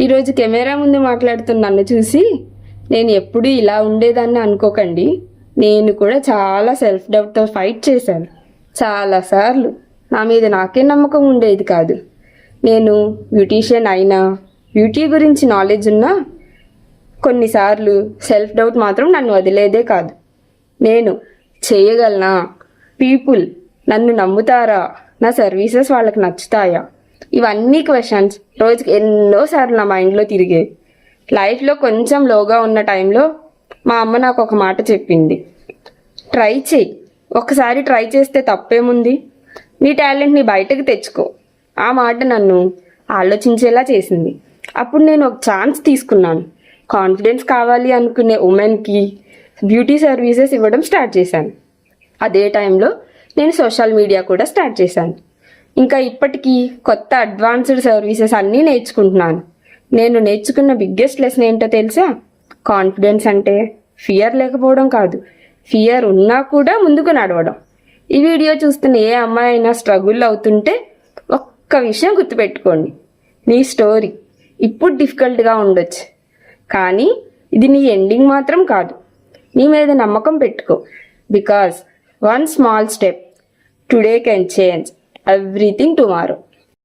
ఈరోజు కెమెరా ముందు మాట్లాడుతున్న నన్ను చూసి నేను ఎప్పుడూ ఇలా ఉండేదాన్ని అనుకోకండి. నేను కూడా చాలా సెల్ఫ్ డౌట్తో ఫైట్ చేశాను. చాలాసార్లు నా మీద నాకే నమ్మకం ఉండేది కాదు. నేను బ్యూటీషియన్ అయినా, బ్యూటీ గురించి నాలెడ్జ్ ఉన్నా కొన్నిసార్లు సెల్ఫ్ డౌట్ మాత్రం నన్ను వదిలేదే కాదు. నేను చేయగలనా? పీపుల్ నన్ను నమ్ముతారా? నా సర్వీసెస్ వాళ్ళకి నచ్చుతాయా? ఇవన్నీ క్వశ్చన్స్ రోజుకి ఎన్నోసార్లు నా మైండ్లో తిరిగాయి. లైఫ్లో కొంచెం లోగా ఉన్న టైంలో మా అమ్మ నాకు ఒక మాట చెప్పింది, ట్రై చేయి, ఒకసారి ట్రై చేస్తే తప్పేముంది, నీ టాలెంట్ని బయటకు తెచ్చుకో. ఆ మాట నన్ను ఆలోచించేలా చేసింది. అప్పుడు నేను ఒక ఛాన్స్ తీసుకున్నాను. కాన్ఫిడెన్స్ కావాలి అనుకునే ఉమెన్కి బ్యూటీ సర్వీసెస్ ఇవ్వడం స్టార్ట్ చేశాను. అదే టైంలో నేను సోషల్ మీడియా కూడా స్టార్ట్ చేశాను. ఇంకా ఇప్పటికీ కొత్త అడ్వాన్స్డ్ సర్వీసెస్ అన్నీ నేర్చుకుంటున్నాను. నేను నేర్చుకున్న బిగ్గెస్ట్ లెసన్ ఏంటో తెలుసా? కాన్ఫిడెన్స్ అంటే ఫియర్ లేకపోవడం కాదు, ఫియర్ ఉన్నా కూడా ముందుకు నడవడం. ఈ వీడియో చూస్తున్న ఏ అమ్మాయి అయినా స్ట్రగుల్ అవుతుంటే ఒక్క విషయం గుర్తుపెట్టుకోండి, నీ స్టోరీ ఇప్పుడు డిఫికల్ట్గా ఉండొచ్చు, కానీ ఇది నీ ఎండింగ్ మాత్రం కాదు. నీ మీద నమ్మకం పెట్టుకో. Because one small step today can change everything tomorrow.